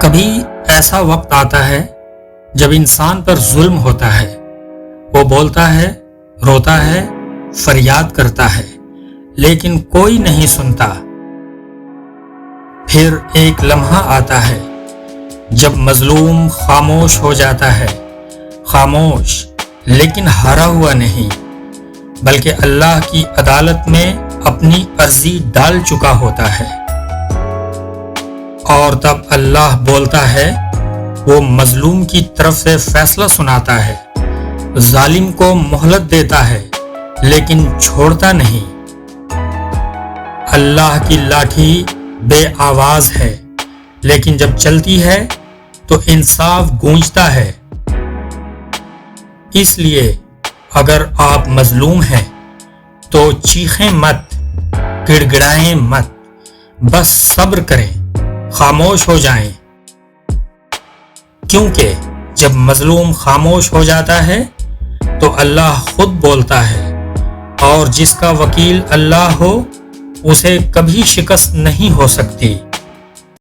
کبھی ایسا وقت آتا ہے جب انسان پر ظلم ہوتا ہے، وہ بولتا ہے، روتا ہے، فریاد کرتا ہے، لیکن کوئی نہیں سنتا۔ پھر ایک لمحہ آتا ہے جب مظلوم خاموش ہو جاتا ہے، خاموش لیکن ہارا ہوا نہیں، بلکہ اللہ کی عدالت میں اپنی عرضی ڈال چکا ہوتا ہے، اور تب اللہ بولتا ہے، وہ مظلوم کی طرف سے فیصلہ سناتا ہے، ظالم کو مہلت دیتا ہے لیکن چھوڑتا نہیں۔ اللہ کی لاٹھی بے آواز ہے، لیکن جب چلتی ہے تو انصاف گونجتا ہے۔ اس لیے اگر آپ مظلوم ہیں تو چیخیں مت، گڑ گڑائیں مت، بس صبر کریں، خاموش ہو جائیں، کیونکہ جب مظلوم خاموش ہو جاتا ہے تو اللہ خود بولتا ہے، اور جس کا وکیل اللہ ہو اسے کبھی شکست نہیں ہو سکتی۔